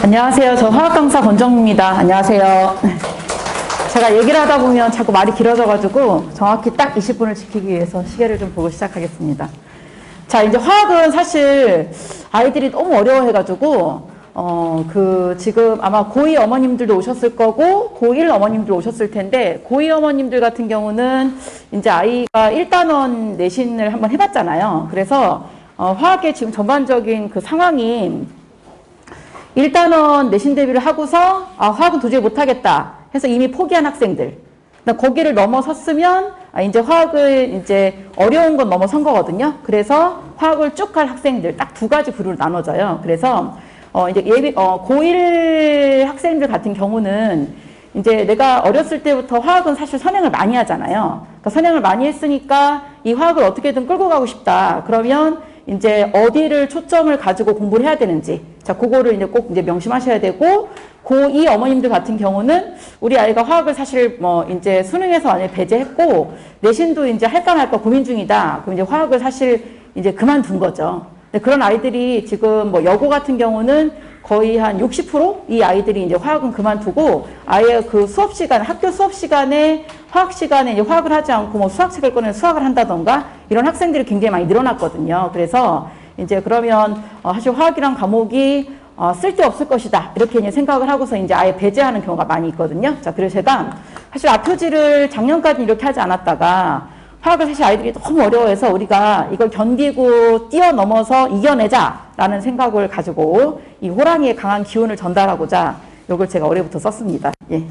안녕하세요. 저 화학 강사 권정입니다. 안녕하세요. 제가 얘기를 하다 보면 자꾸 말이 길어져가지고 정확히 딱 20분을 지키기 위해서 시계를 좀 보고 시작하겠습니다. 자, 이제 화학은 사실 아이들이 너무 어려워해가지고 지금 아마 고2 어머님들도 오셨을 거고 고1 어머님들 오셨을 텐데 고2 어머님들 같은 경우는 이제 아이가 1단원 내신을 한번 해봤잖아요. 그래서 화학의 지금 전반적인 그 상황이 1단원 내신 대비를 하고서 화학은 도저히 못하겠다 해서 이미 포기한 학생들, 거기를 넘어섰으면 이제 화학을 이제 어려운 건 넘어선 거거든요. 그래서 화학을 쭉 할 학생들 딱 두 가지 부류로 나눠져요. 그래서 이제 고1 학생들 같은 경우는 이제 내가 어렸을 때부터 화학은 사실 선행을 많이 하잖아요. 그러니까 선행을 많이 했으니까 이 화학을 어떻게든 끌고 가고 싶다. 그러면 이제 어디를 초점을 가지고 공부를 해야 되는지, 자, 그거를 이제 꼭 이제 명심하셔야 되고, 고2 어머님들 같은 경우는 우리 아이가 화학을 사실 이제 수능에서 만약에 배제했고, 내신도 이제 할까 말까 고민 중이다. 그럼 이제 화학을 사실 이제 그만둔 거죠. 근데 그런 아이들이 지금 여고 같은 경우는 거의 한 60% 이 아이들이 이제 화학은 그만두고 아예 그 수업 시간, 학교 수업 시간에 화학 시간에 이제 화학을 하지 않고 수학책을 꺼내서 수학을 한다던가 이런 학생들이 굉장히 많이 늘어났거든요. 그래서 이제 그러면 사실 화학이란 과목이 쓸데없을 것이다. 이렇게 이제 생각을 하고서 이제 아예 배제하는 경우가 많이 있거든요. 자, 그래서 제가 사실 앞표지를 작년까지 이렇게 하지 않았다가 화학을 사실 아이들이 너무 어려워해서 우리가 이걸 견디고 뛰어넘어서 이겨내자라는 생각을 가지고 이 호랑이의 강한 기운을 전달하고자 이걸 제가 올해부터 썼습니다. 예.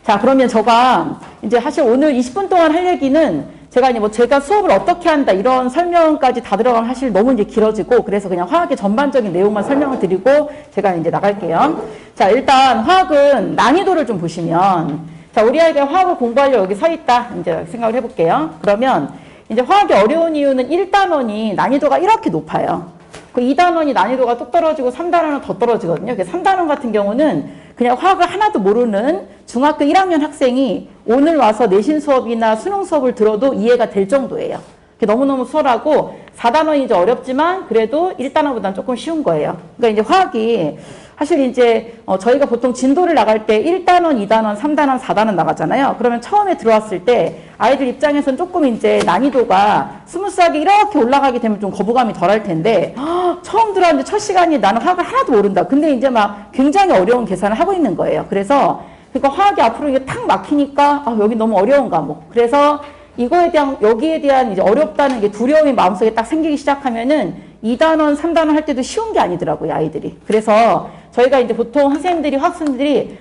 자, 그러면 제가 이제 사실 오늘 20분 동안 할 얘기는 제가 이제 제가 수업을 어떻게 한다 이런 설명까지 다 들어가면 사실 너무 이제 길어지고 그래서 그냥 화학의 전반적인 내용만 설명을 드리고 제가 이제 나갈게요. 자, 일단 화학은 난이도를 좀 보시면 자, 우리 아이가 화학을 공부하려고 여기 서 있다. 이제 생각을 해볼게요. 그러면 이제 화학이 어려운 이유는 1단원이 난이도가 이렇게 높아요. 그 2단원이 난이도가 뚝 떨어지고 3단원은 더 떨어지거든요. 그래서 3단원 같은 경우는 그냥 화학을 하나도 모르는 중학교 1학년 학생이 오늘 와서 내신 수업이나 수능 수업을 들어도 이해가 될 정도예요. 너무너무 수월하고 4단원이 이제 어렵지만 그래도 1단원보다는 조금 쉬운 거예요. 그러니까 이제 화학이 사실 이제 저희가 보통 진도를 나갈 때 1단원, 2단원, 3단원, 4단원 나가잖아요. 그러면 처음에 들어왔을 때 아이들 입장에서는 조금 이제 난이도가 스무스하게 이렇게 올라가게 되면 좀 거부감이 덜할 텐데 처음 들어왔는데 첫 시간이 나는 화학을 하나도 모른다. 근데 이제 막 굉장히 어려운 계산을 하고 있는 거예요. 그래서 그러니까 화학이 앞으로 이게 탁 막히니까 여기 너무 어려운 과목. 그래서 여기에 대한 이제 어렵다는 게 두려움이 마음속에 딱 생기기 시작하면은 2단원, 3단원 할 때도 쉬운 게 아니더라고요, 아이들이. 그래서 저희가 이제 보통 학생들이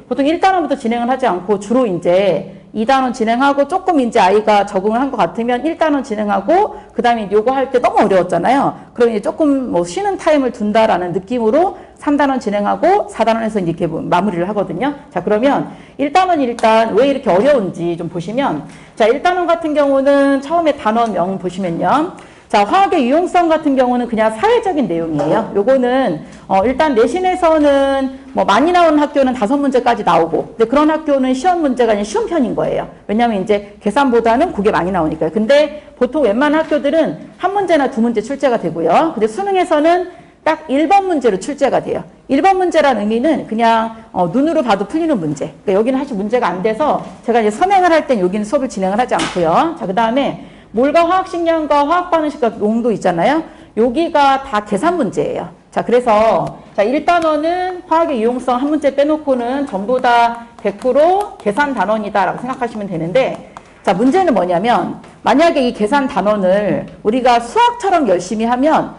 보통 1단원부터 진행을 하지 않고 주로 이제 2단원 진행하고 조금 이제 아이가 적응을 한 것 같으면 1단원 진행하고 그 다음에 요거 할 때 너무 어려웠잖아요. 그럼 이제 조금 쉬는 타임을 둔다라는 느낌으로 3단원 진행하고 4단원에서 이제 이렇게 마무리를 하거든요. 자, 그러면 1단원이 일단 왜 이렇게 어려운지 좀 보시면 자, 1단원 같은 경우는 처음에 단원명 보시면요. 자, 화학의 유용성 같은 경우는 그냥 사회적인 내용이에요. 요거는 일단 내신에서는 많이 나오는 학교는 5문제까지 나오고 근데 그런 학교는 시험 문제가 아니라 쉬운 편인 거예요. 왜냐하면 이제 계산보다는 그게 많이 나오니까요. 근데 보통 웬만한 학교들은 한 문제나 두 문제 출제가 되고요. 근데 수능에서는 딱 1번 문제로 출제가 돼요. 1번 문제라는 의미는 그냥 눈으로 봐도 풀리는 문제. 그러니까 여기는 사실 문제가 안 돼서 제가 이제 선행을 할 땐 여기는 수업을 진행을 하지 않고요. 자, 그 다음에 몰과 화학식량과 화학반응식과 농도 있잖아요. 여기가 다 계산 문제예요. 자, 그래서 자, 1단원은 화학의 유용성 한 문제 빼놓고는 전부 다 100% 계산 단원이다라고 생각하시면 되는데 자, 문제는 뭐냐면 만약에 이 계산 단원을 우리가 수학처럼 열심히 하면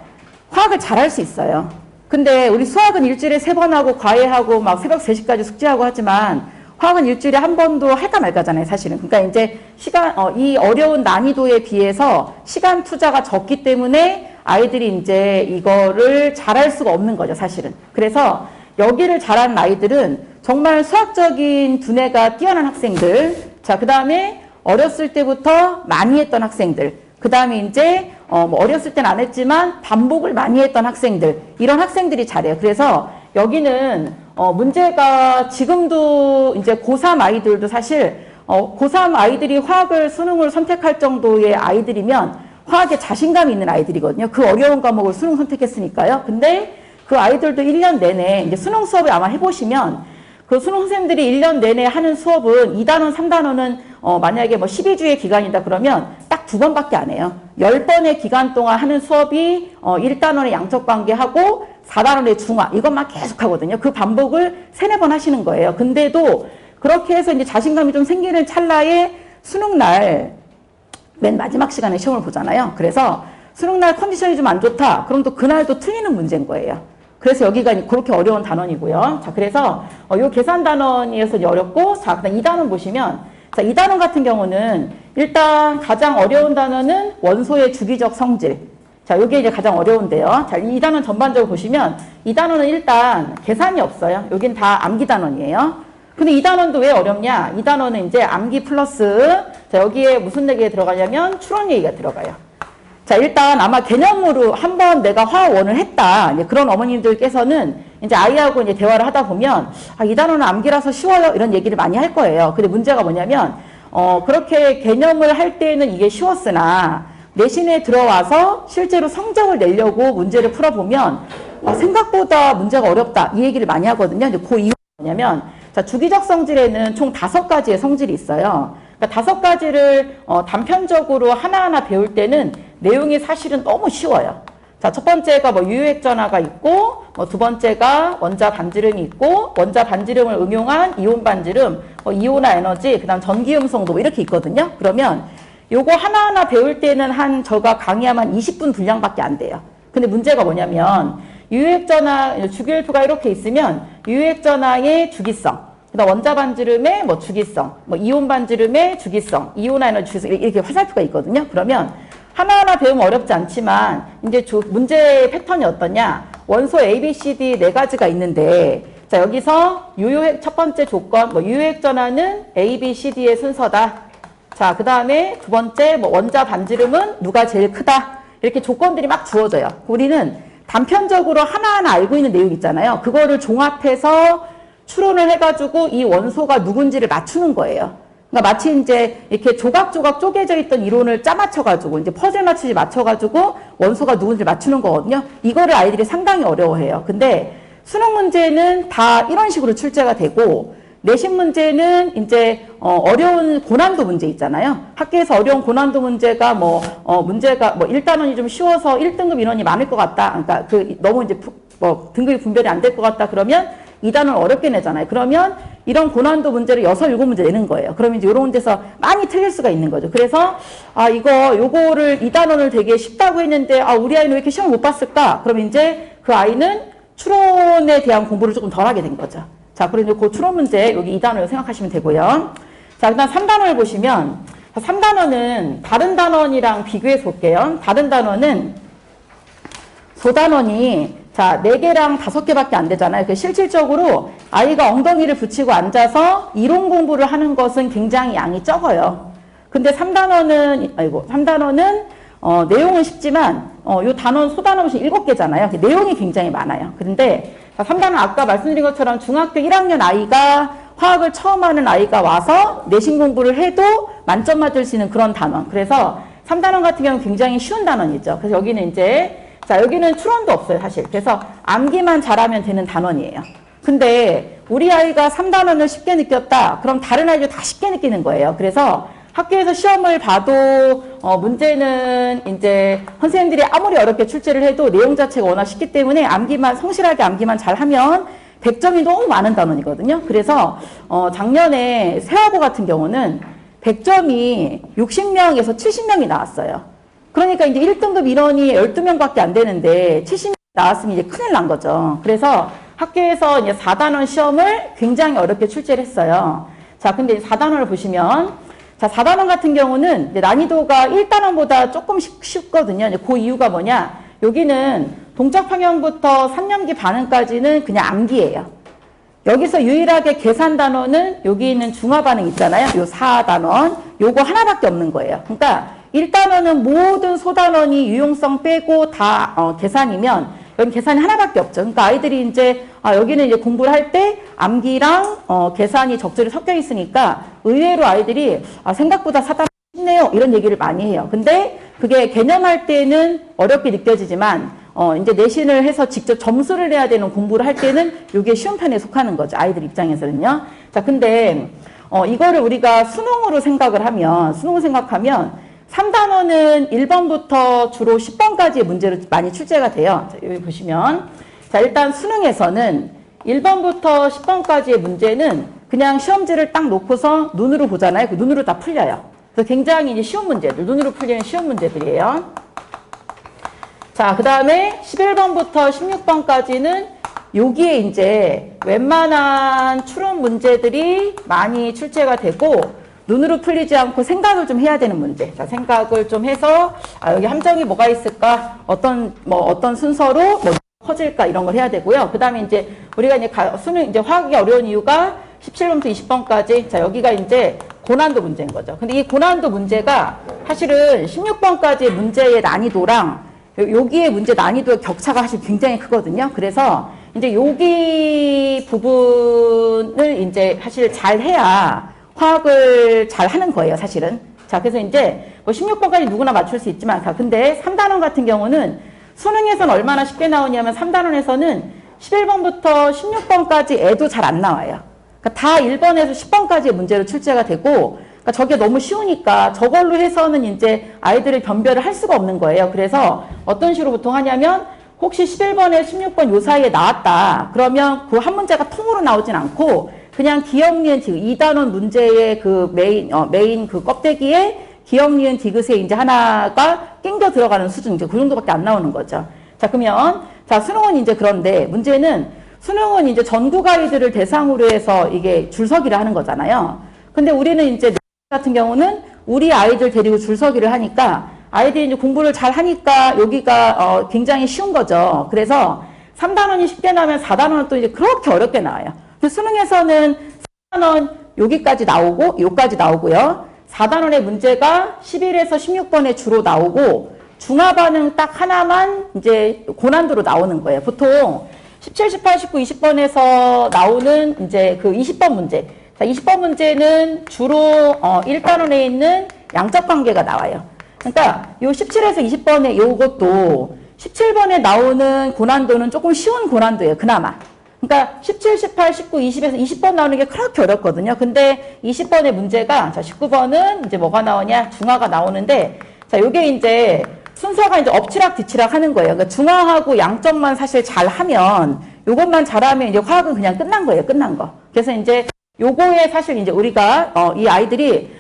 화학을 잘할 수 있어요. 근데 우리 수학은 일주일에 3번 하고 과외하고 막 새벽 3시까지 숙제하고 하지만 화학은 일주일에 한 번도 할까 말까잖아요, 사실은. 그러니까 이제 이 어려운 난이도에 비해서 시간 투자가 적기 때문에 아이들이 이제 이거를 잘할 수가 없는 거죠, 사실은. 그래서 여기를 잘하는 아이들은 정말 수학적인 두뇌가 뛰어난 학생들, 자, 그 다음에 어렸을 때부터 많이 했던 학생들, 그 다음에 이제 어렸을 땐 안 했지만 반복을 많이 했던 학생들, 이런 학생들이 잘해요. 그래서 여기는 문제가 지금도 이제 고3 아이들도 사실 고3 아이들이 화학을 수능을 선택할 정도의 아이들이면 화학에 자신감이 있는 아이들이거든요. 그 어려운 과목을 수능 선택했으니까요. 근데 그 아이들도 1년 내내 이제 수능 수업을 아마 해보시면 그 수능 선생님들이 1년 내내 하는 수업은 2단원, 3단원은 만약에 뭐 12주의 기간이다 그러면 딱 2번밖에 안 해요. 10번의 기간 동안 하는 수업이 1단원의 양적 관계하고 4단원의 중화 이것만 계속 하거든요. 그 반복을 3, 4번 하시는 거예요. 근데도 그렇게 해서 이제 자신감이 좀 생기는 찰나에 수능날 맨 마지막 시간에 시험을 보잖아요. 그래서 수능날 컨디션이 좀 안 좋다. 그럼 또 그날도 틀리는 문제인 거예요. 그래서 여기가 그렇게 어려운 단원이고요. 자, 그래서 요 계산 단원이어서 어렵고, 자, 그다음 2단원 보시면, 자, 2단원 같은 경우는 일단 가장 어려운 단원은 원소의 주기적 성질. 자, 요게 이제 가장 어려운데요. 자, 2단원 전반적으로 보시면 2단원은 일단 계산이 없어요. 여긴 다 암기 단원이에요. 근데 2단원도 왜 어렵냐? 2단원은 이제 암기 플러스, 자, 여기에 무슨 얘기가 들어가냐면 추론 얘기가 들어가요. 자, 일단 아마 개념으로 한번 내가 화학 1을 했다. 이제 그런 어머님들께서는 이제 아이하고 이제 대화를 하다 보면, 아, 2단원은 암기라서 쉬워요. 이런 얘기를 많이 할 거예요. 근데 문제가 뭐냐면, 그렇게 개념을 할 때는 이게 쉬웠으나, 내신에 들어와서 실제로 성적을 내려고 문제를 풀어보면, 생각보다 문제가 어렵다. 이 얘기를 많이 하거든요. 이제 그 이유가 뭐냐면, 자, 주기적 성질에는 총 5가지의 성질이 있어요. 그러니까 5가지를 단편적으로 하나하나 배울 때는 내용이 사실은 너무 쉬워요. 자, 첫 번째가 뭐 유효액 전하가 있고, 뭐 두 번째가 원자 반지름이 있고, 원자 반지름을 응용한 이온 반지름, 뭐 이온화 에너지, 그 다음 전기음성도 뭐 이렇게 있거든요. 그러면 요거 하나하나 배울 때는 제가 강의하면 20분 분량밖에 안 돼요. 근데 문제가 뭐냐면, 유효액 전하, 주기율표가 이렇게 있으면, 유효액 전하의 주기성, 그다음 원자 반지름의 뭐 주기성, 뭐 이온 반지름의 주기성, 이온화 에너지 주기성 이렇게 화살표가 있거든요. 그러면 하나하나 배우면 어렵지 않지만 이제 문제의 패턴이 어떠냐? 원소 A, B, C, D 4가지가 있는데 자, 여기서 유효액 첫 번째 조건, 뭐 유효액 전하는 A, B, C, D의 순서다. 자, 그다음에 두 번째 뭐 원자 반지름은 누가 제일 크다. 이렇게 조건들이 막 주어져요. 우리는 단편적으로 하나하나 알고 있는 내용 있잖아요. 그거를 종합해서 추론을 해가지고 이 원소가 누군지를 맞추는 거예요. 그러니까 마치 이제 이렇게 조각조각 쪼개져 있던 이론을 짜맞춰가지고 이제 퍼즐 맞추지 맞춰가지고 원소가 누군지를 맞추는 거거든요. 이거를 아이들이 상당히 어려워해요. 근데 수능 문제는 다 이런 식으로 출제가 되고 내신 문제는 이제 어려운 고난도 문제 있잖아요. 학교에서 어려운 고난도 문제가 문제가 1단원이 좀 쉬워서 1등급 인원이 많을 것 같다. 그러니까 너무 이제 등급이 분별이 안 될 것 같다. 그러면 2단원 어렵게 내잖아요. 그러면 이런 고난도 문제를 6, 7문제 내는 거예요. 그러면 이제 이런 데서 많이 틀릴 수가 있는 거죠. 그래서 요거를 2단원을 되게 쉽다고 했는데 우리 아이는 왜 이렇게 시험을 못 봤을까? 그러면 이제 그 아이는 추론에 대한 공부를 조금 덜 하게 된 거죠. 자, 그리고 그 추론 문제 여기 2단원을 생각하시면 되고요. 자, 그다음 3단원을 보시면 3단원은 다른 단원이랑 비교해서 볼게요. 다른 단원은 소단원이 자, 4개랑 5개밖에 안 되잖아요. 실질적으로 아이가 엉덩이를 붙이고 앉아서 이론 공부를 하는 것은 굉장히 양이 적어요. 근데 3단원은 내용은 쉽지만, 요 단원, 소단원 7개잖아요. 내용이 굉장히 많아요. 그런데 3단원 아까 말씀드린 것처럼 중학교 1학년 아이가 화학을 처음 하는 아이가 와서 내신 공부를 해도 만점 맞을 수 있는 그런 단원. 그래서 3단원 같은 경우는 굉장히 쉬운 단원이죠. 그래서 여기는 이제 자, 여기는 추론도 없어요, 사실. 그래서 암기만 잘하면 되는 단원이에요. 근데 우리 아이가 3단원을 쉽게 느꼈다. 그럼 다른 아이도 다 쉽게 느끼는 거예요. 그래서 학교에서 시험을 봐도 문제는 이제 선생님들이 아무리 어렵게 출제를 해도 내용 자체가 워낙 쉽기 때문에 성실하게 암기만 잘하면 100점이 너무 많은 단원이거든요. 그래서 작년에 세화고 같은 경우는 100점이 60명에서 70명이 나왔어요. 그러니까 이제 1등급 인원이 12명밖에 안 되는데 70명 나왔으면 이제 큰일 난 거죠. 그래서 학교에서 이제 4단원 시험을 굉장히 어렵게 출제를 했어요. 자, 근데 4단원을 보시면 자, 4단원 같은 경우는 이제 난이도가 1단원보다 조금 쉽거든요. 이제 그 이유가 뭐냐? 여기는 동작 평형부터 3년기 반응까지는 그냥 암기예요. 여기서 유일하게 계산 단원은 여기 있는 중화 반응 있잖아요. 요 4단원. 요거 하나밖에 없는 거예요. 그러니까 1단원은 모든 소단원이 유용성 빼고 다 계산이면 여기 계산이 하나밖에 없죠. 그러니까 아이들이 이제 여기는 이제 공부를 할 때 암기랑 계산이 적절히 섞여 있으니까 의외로 아이들이 생각보다 4단원 쉽네요. 이런 얘기를 많이 해요. 근데 그게 개념할 때는 어렵게 느껴지지만 이제 내신을 해서 직접 점수를 내야 되는 공부를 할 때는 이게 쉬운 편에 속하는 거죠. 아이들 입장에서는요. 자, 근데, 이거를 우리가 수능으로 생각하면 3단원은 1번부터 주로 10번까지의 문제로 많이 출제가 돼요. 자, 여기 보시면. 자, 일단 수능에서는 1번부터 10번까지의 문제는 그냥 시험지를 딱 놓고서 눈으로 보잖아요. 그 눈으로 다 풀려요. 그래서 굉장히 이제 쉬운 문제들, 눈으로 풀리는 쉬운 문제들이에요. 자, 그 다음에 11번부터 16번까지는 여기에 이제 웬만한 추론 문제들이 많이 출제가 되고 눈으로 풀리지 않고 생각을 좀 해야 되는 문제. 자, 생각을 좀 해서 여기 함정이 뭐가 있을까? 어떤 순서로 뭐 퍼질까? 이런 걸 해야 되고요. 그 다음에 이제 우리가 이제 수능 이제 화학이 어려운 이유가 17번부터 20번까지. 자, 여기가 이제 고난도 문제인 거죠. 근데 이 고난도 문제가 사실은 16번까지의 문제의 난이도랑 여기에 문제 난이도의 격차가 사실 굉장히 크거든요. 그래서 이제 여기 부분을 이제 사실 잘 해야 화학을 잘 하는 거예요, 사실은. 자, 그래서 이제 뭐 16번까지 누구나 맞출 수 있지만, 자, 근데 3단원 같은 경우는 수능에서는 얼마나 쉽게 나오냐면 3단원에서는 11번부터 16번까지 애도 잘 안 나와요. 그러니까 다 1번에서 10번까지의 문제로 출제가 되고, 그러니까 저게 너무 쉬우니까 저걸로 해서는 이제 아이들을 변별을 할 수가 없는 거예요. 그래서 어떤 식으로 보통 하냐면 혹시 11번에 16번 요 사이에 나왔다. 그러면 그 한 문제가 통으로 나오진 않고 그냥 기억, 니은, 디귿 2단원 문제의 그 메인 그 껍데기에 기억, 니은, 디귿에 이제 하나가 낑겨 들어가는 수준, 이제 그 정도밖에 안 나오는 거죠. 자, 그러면 자, 수능은 이제 그런데 문제는 수능은 이제 전국 아이들을 대상으로 해서 이게 줄서기를 하는 거잖아요. 근데 우리는 이제 같은 경우는 우리 아이들 데리고 줄서기를 하니까 아이들이 이제 공부를 잘 하니까 여기가 굉장히 쉬운 거죠. 그래서 3단원이 쉽게 나오면 4단원은 또 이제 그렇게 어렵게 나와요. 수능에서는 3단원 여기까지 나오고 여기까지 나오고요. 4단원의 문제가 11에서 16번에 주로 나오고 중화반응 딱 하나만 이제 고난도로 나오는 거예요. 보통 17, 18, 19, 20번에서 나오는 이제 그 20번 문제. 자, 20번 문제는 주로 1단원에 있는 양적 관계가 나와요. 그러니까 요 17에서 20번에 요것도 17번에 나오는 고난도는 조금 쉬운 고난도예요. 그나마. 그러니까 17, 18, 19, 20에서 20번 나오는 게 그렇게 어렵거든요. 근데 20번의 문제가 자, 19번은 이제 뭐가 나오냐? 중화가 나오는데 자, 요게 이제 순서가 이제 엎치락 뒤치락 하는 거예요. 그러니까 중화하고 양적만 사실 잘 하면 요것만 잘하면 이제 화학은 그냥 끝난 거예요. 끝난 거. 그래서 이제 요거에 사실 이제 우리가 이 아이들이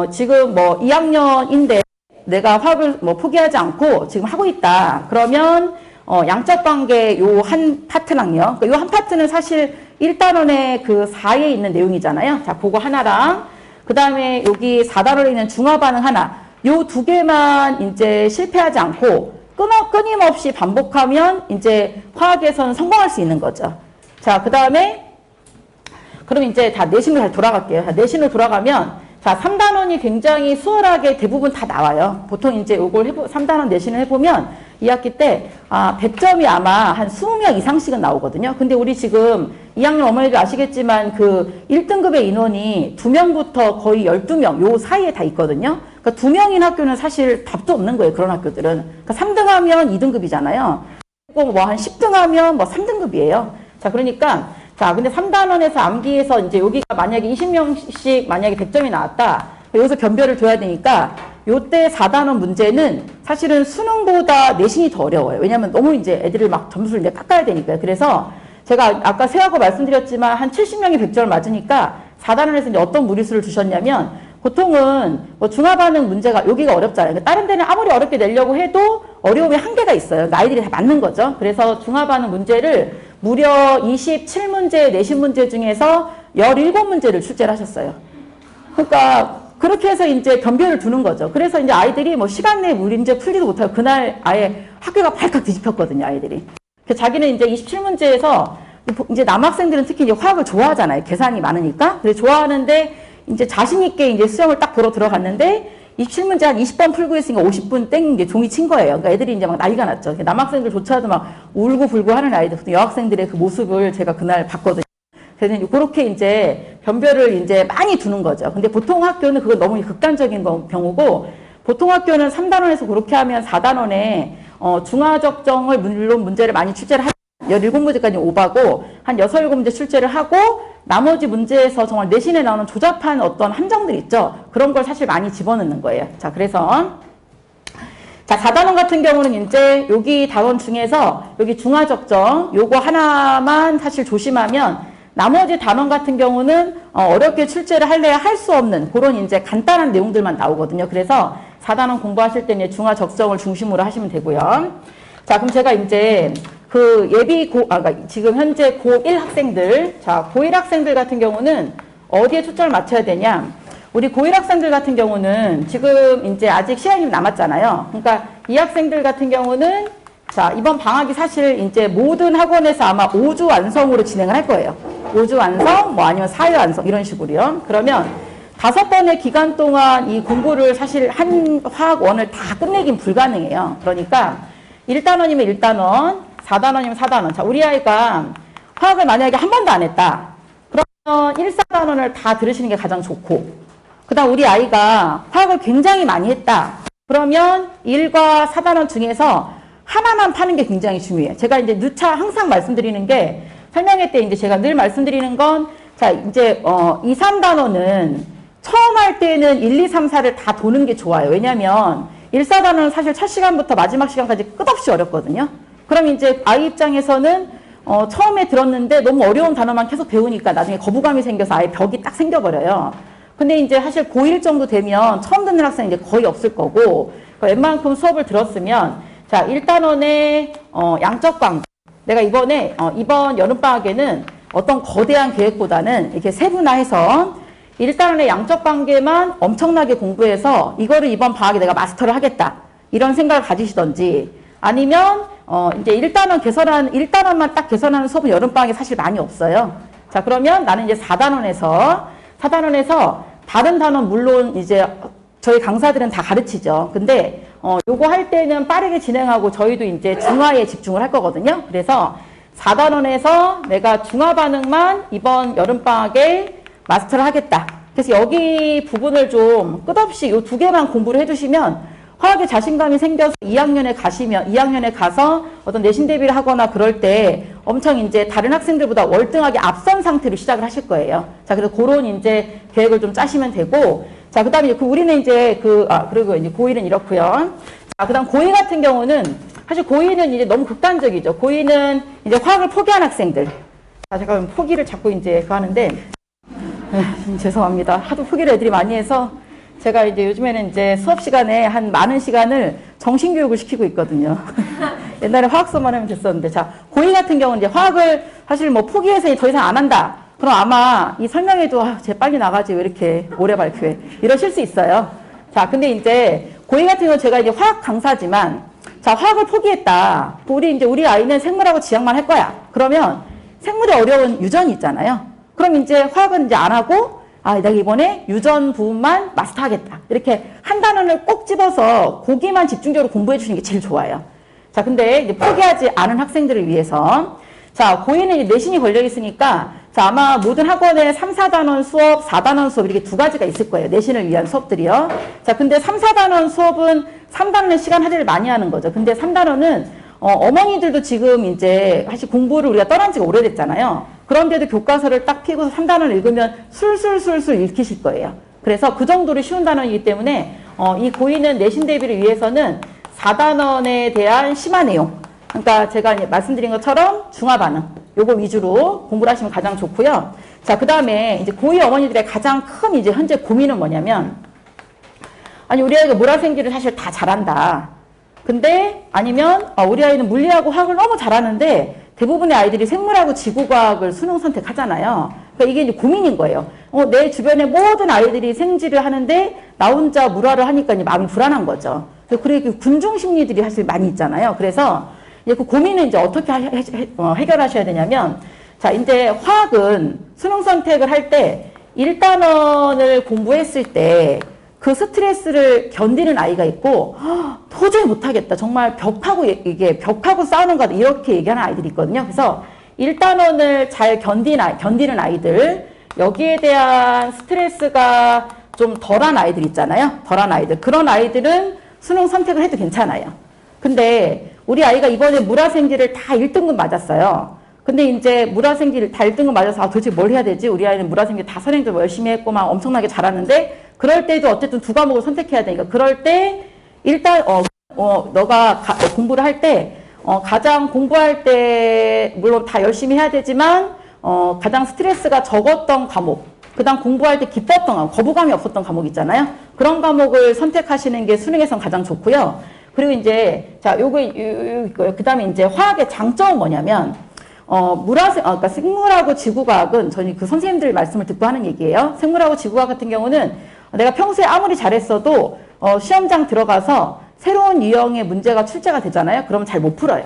지금 뭐 2학년인데 내가 화학을 뭐 포기하지 않고 지금 하고 있다. 그러면 양적 관계 요 한 파트랑요. 요 한 파트는 사실 1단원의 그 4에 있는 내용이잖아요. 자, 그거 하나랑 그다음에 여기 4단원에 있는 중화 반응 하나. 요 두 개만 이제 실패하지 않고 끊임없이 반복하면 이제 화학에서는 성공할 수 있는 거죠. 자, 그다음에 그럼 이제 다 내신으로 잘 돌아갈게요. 자, 내신으로 돌아가면 자, 3단원이 굉장히 수월하게 대부분 다 나와요. 보통 이제 요걸 3단원 내신을 해보면 2학기 때 100점이 아마 한 20명 이상씩은 나오거든요. 근데 우리 지금 2학년 어머니들 아시겠지만 그 1등급의 인원이 2명부터 거의 12명 요 사이에 다 있거든요. 그러니까 2명인 학교는 사실 답도 없는 거예요. 그런 학교들은. 그러니까 3등 하면 2등급이잖아요. 뭐 한 10등 하면 뭐 3등급이에요. 자, 그러니까 자, 근데 3단원에서 암기해서 이제 여기가 만약에 20명씩 만약에 100점이 나왔다. 여기서 변별을 줘야 되니까 요때 4단원 문제는 사실은 수능보다 내신이 더 어려워요. 왜냐면 너무 이제 애들을 막 점수를 이제 깎아야 되니까요. 그래서 제가 아까 세하고 말씀드렸지만 한 70명이 100점을 맞으니까 4단원에서 이제 어떤 무리수를 주셨냐면 보통은 뭐 중화반응 문제가 여기가 어렵잖아요. 그러니까 다른 데는 아무리 어렵게 내려고 해도 어려움의 한계가 있어요. 그러니까 아이들이 다 맞는 거죠. 그래서 중화반응 문제를 무려 27문제 내신 문제 중에서 17문제를 출제를 하셨어요. 그러니까 그렇게 해서 이제 변별을 두는 거죠. 그래서 이제 아이들이 뭐 시간 내에 문제 풀지도 못하고 그날 아예 학교가 발칵 뒤집혔거든요, 아이들이. 자기는 이제 27문제에서 이제 남학생들은 특히 이제 화학을 좋아하잖아요. 계산이 많으니까. 그래서 좋아하는데 이제 자신있게 이제 수험을 딱 보러 들어갔는데 27문제 한 20번 풀고 있으니까 50분 땡 이제 종이 친 거예요. 그러니까 애들이 이제 막 난리가 났죠. 남학생들조차도 막 울고 불고 하는 아이들, 여학생들의 그 모습을 제가 그날 봤거든요. 그래서 그렇게 이제 변별을 이제 많이 두는 거죠. 근데 보통 학교는 그건 너무 극단적인 경우고, 보통 학교는 3단원에서 그렇게 하면 4단원에 중화적정을 물론 문제를 많이 출제를 하고 17문제까지 오바고 한 6, 7문제 출제를 하고 나머지 문제에서 정말 내신에 나오는 조잡한 어떤 함정들 있죠. 그런 걸 사실 많이 집어넣는 거예요. 자, 그래서 자, 4단원 같은 경우는 이제 여기 단원 중에서 여기 중화적정 요거 하나만 사실 조심하면 나머지 단원 같은 경우는 어렵게 출제를 할래야 할 수 없는 그런 이제 간단한 내용들만 나오거든요. 그래서 4단원 공부하실 때는 중화적정을 중심으로 하시면 되고요. 자, 그럼 제가 이제 그 그러니까 지금 현재 고1 학생들, 자, 고1 학생들 같은 경우는 어디에 초점을 맞춰야 되냐? 우리 고1 학생들 같은 경우는 지금 이제 아직 시간이 남았잖아요. 그러니까 이 학생들 같은 경우는 자, 이번 방학이 사실 이제 모든 학원에서 아마 5주 완성으로 진행을 할 거예요. 5주 완성, 뭐 아니면 4회 완성, 이런 식으로요. 그러면 5번의 기간 동안 이 공부를 사실 한 화학원을 다 끝내긴 불가능해요. 그러니까 1단원이면 1단원, 4단원이면 4단원. 자, 우리 아이가 화학을 만약에 한 번도 안 했다. 그러면 1, 4단원을 다 들으시는 게 가장 좋고, 그 다음 우리 아이가 화학을 굉장히 많이 했다. 그러면 1과 4단원 중에서 하나만 파는 게 굉장히 중요해요. 제가 이제 누차 항상 말씀드리는 게 설명회 때 이제 제가 늘 말씀드리는 건 자, 이제 2, 3단원은 처음 할 때는 1, 2, 3, 4를 다 도는 게 좋아요. 왜냐면 1, 4단원은 사실 첫 시간부터 마지막 시간까지 끝없이 어렵거든요. 그럼 이제 아이 입장에서는 처음에 들었는데 너무 어려운 단어만 계속 배우니까 나중에 거부감이 생겨서 아예 벽이 딱 생겨버려요. 근데 이제 사실 고1 정도 되면 처음 듣는 학생이 이제 거의 없을 거고, 웬만큼 수업을 들었으면, 자, 1단원의 양적 관계. 내가 이번에, 이번 여름방학에는 어떤 거대한 계획보다는 이렇게 세분화해서 1단원의 양적 관계만 엄청나게 공부해서 이거를 이번 방학에 내가 마스터를 하겠다. 이런 생각을 가지시던지, 아니면, 이제 1단원만 딱 개선하는 수업은 여름방학에 사실 많이 없어요. 자, 그러면 나는 이제 4단원에서 다른 단원 물론 이제 저희 강사들은 다 가르치죠. 근데 요거 할 때는 빠르게 진행하고 저희도 이제 중화에 집중을 할 거거든요. 그래서 4단원에서 내가 중화 반응만 이번 여름방학에 마스터를 하겠다. 그래서 여기 부분을 좀 끝없이 요 2개만 공부를 해주시면 화학에 자신감이 생겨서 2학년에 가서 어떤 내신 대비를 하거나 그럴 때 엄청 이제 다른 학생들보다 월등하게 앞선 상태로 시작을 하실 거예요. 자, 그래서 그런 이제 계획을 좀 짜시면 되고, 자, 그 다음에 우리는 이제 그리고 이제 고1은 이렇고요. 자, 그 다음 고2 같은 경우는 사실 고2는 이제 너무 극단적이죠. 고2는 이제 화학을 포기한 학생들. 자, 제가 포기를 자꾸 이제 하는데, 죄송합니다. 하도 포기를 애들이 많이 해서 제가 이제 요즘에는 이제 수업 시간에 한 많은 시간을 정신교육을 시키고 있거든요. 옛날에 화학 수업만 하면 됐었는데, 자, 고2 같은 경우는 이제 화학을 사실 뭐 포기해서 더 이상 안 한다. 그럼 아마 이 설명회도 쟤 빨리 나가지 왜 이렇게 오래 발표해. 이러실 수 있어요. 자, 근데 이제 고2 같은 경우는 제가 이제 화학 강사지만, 자, 화학을 포기했다. 우리 아이는 생물하고 지학만 할 거야. 그러면 생물에 어려운 유전이 있잖아요. 그럼 이제 화학은 이제 안 하고, 내가 이번에 유전 부분만 마스터하겠다. 이렇게 한 단원을 꼭 집어서 거기만 집중적으로 공부해 주시는 게 제일 좋아요. 자, 근데 이제 포기하지 않은 학생들을 위해서, 자, 고2는 이제 내신이 걸려 있으니까, 자, 아마 모든 학원에 3, 4단원 수업, 4단원 수업 이렇게 2가지가 있을 거예요. 내신을 위한 수업들이요. 자, 근데 3, 4단원 수업은 3단원에 시간 할애를 많이 하는 거죠. 근데 3단원은 어머니들도 지금 이제 사실 공부를 우리가 떠난 지가 오래됐잖아요. 그런데도 교과서를 딱 피고서 3단원을 읽으면 술술술술 읽히실 거예요. 그래서 그 정도로 쉬운 단원이기 때문에 이 고2는 내신 대비를 위해서는 4단원에 대한 심화 내용, 그러니까 제가 말씀드린 것처럼 중화 반응 요거 위주로 공부를 하시면 가장 좋고요. 자, 그 다음에 이제 고2 어머니들의 가장 큰 이제 현재 고민은 뭐냐면, 아니 우리 아이가 모라생기를 사실 다 잘한다. 근데 아니면 우리 아이는 물리하고 화학을 너무 잘하는데 대부분의 아이들이 생물하고 지구과학을 수능 선택하잖아요. 그러니까 이게 이제 고민인 거예요. 내 주변의 모든 아이들이 생지를 하는데 나 혼자 물화를 하니까 이제 마음이 불안한 거죠. 그래 군중 심리들이 사실 많이 있잖아요. 그래서 이제 그 고민은 이제 어떻게 해결하셔야 되냐면, 자, 이제 화학은 수능 선택을 할 때 1단원을 공부했을 때 그 스트레스를 견디는 아이가 있고 도저히 못하겠다. 정말 벽하고 싸우는 것 같다. 이렇게 얘기하는 아이들이 있거든요. 그래서 1단원을 잘 견디는 아이들, 여기에 대한 스트레스가 좀 덜한 아이들 있잖아요. 덜한 아이들. 그런 아이들은 수능 선택을 해도 괜찮아요. 근데 우리 아이가 이번에 물화생지를 다 1등급 맞았어요. 근데 이제 물화생지를 다 1등급 맞아서 도대체 뭘 해야 되지? 우리 아이는 물화생지 다 선행도 열심히 했고 막 엄청나게 잘하는데 그럴 때도 어쨌든 2과목을 선택해야 되니까 그럴 때 일단 너가 공부를 할 때 가장 공부할 때 물론 다 열심히 해야 되지만 가장 스트레스가 적었던 과목, 그다음 공부할 때 기뻤던 과목, 거부감이 없었던 과목 있잖아요. 그런 과목을 선택하시는 게 수능에선 가장 좋고요. 그리고 이제 자 요거 그다음에 이제 화학의 장점은 뭐냐면 그러니까 생물하고 지구과학은 저는 그 선생님들 말씀을 듣고 하는 얘기예요. 생물하고 지구과학 같은 경우는 내가 평소에 아무리 잘했어도 시험장 들어가서 새로운 유형의 문제가 출제가 되잖아요. 그러면 잘 못 풀어요.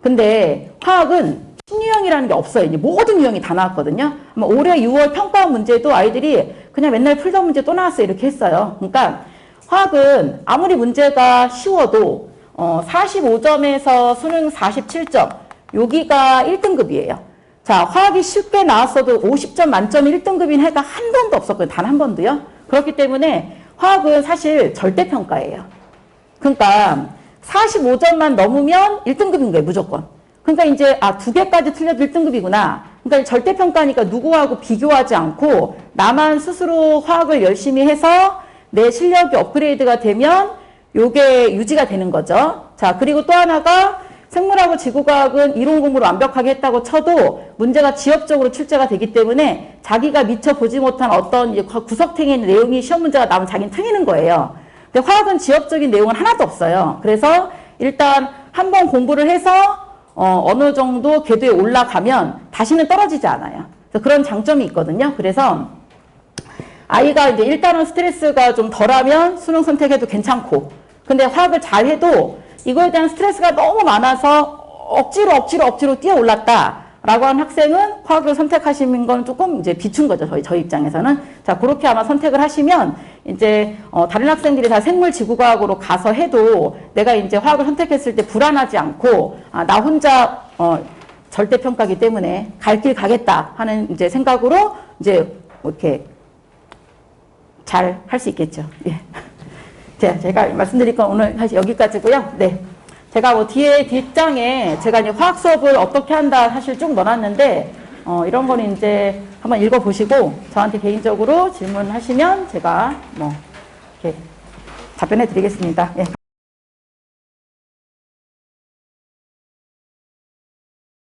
근데 화학은 신유형이라는 게 없어요. 이제 모든 유형이 다 나왔거든요. 아마 올해 6월 평가 문제도 아이들이 그냥 맨날 풀던 문제 또 나왔어요. 이렇게 했어요. 그러니까 화학은 아무리 문제가 쉬워도 45점에서 수능 47점 여기가 1등급이에요. 자, 화학이 쉽게 나왔어도 50점 만점이 1등급인 해가 한 번도 없었거든요. 단 한 번도요. 그렇기 때문에 화학은 사실 절대평가예요. 그러니까 45점만 넘으면 1등급인 거예요. 무조건. 그러니까 이제 2개까지 틀려도 1등급이구나. 그러니까 절대평가니까 누구하고 비교하지 않고 나만 스스로 화학을 열심히 해서 내 실력이 업그레이드가 되면 요게 유지가 되는 거죠. 자, 그리고 또 하나가 생물하고 지구과학은 이론 공부를 완벽하게 했다고 쳐도 문제가 지역적으로 출제가 되기 때문에 자기가 미처 보지 못한 어떤 구석탱이 내용이 시험 문제가 나오면 자기는 틀리는 거예요. 근데 화학은 지역적인 내용은 하나도 없어요. 그래서 일단 한번 공부를 해서 어느 정도 궤도에 올라가면 다시는 떨어지지 않아요. 그래서 그런 장점이 있거든요. 그래서 아이가 이제 일단은 스트레스가 좀 덜하면 수능 선택해도 괜찮고, 근데 화학을 잘 해도 이거에 대한 스트레스가 너무 많아서 억지로 뛰어 올랐다라고 하는 학생은 화학을 선택하시는 건 조금 이제 비춘 거죠. 저희 입장에서는. 자, 그렇게 아마 선택을 하시면 이제 다른 학생들이 다 생물 지구과학으로 가서 해도 내가 이제 화학을 선택했을 때 불안하지 않고 나 혼자 절대평가기 때문에 갈 길 가겠다 하는 이제 생각으로 이제 이렇게 잘 할 수 있겠죠. 예. 제가 말씀드릴 건 오늘 사실 여기까지고요. 네. 제가 뭐 뒷장에 제가 이제 화학 수업을 어떻게 한다 사실 쭉 넣어놨는데, 이런 거는 이제 한번 읽어보시고 저한테 개인적으로 질문하시면 제가 뭐 이렇게 답변해 드리겠습니다. 예.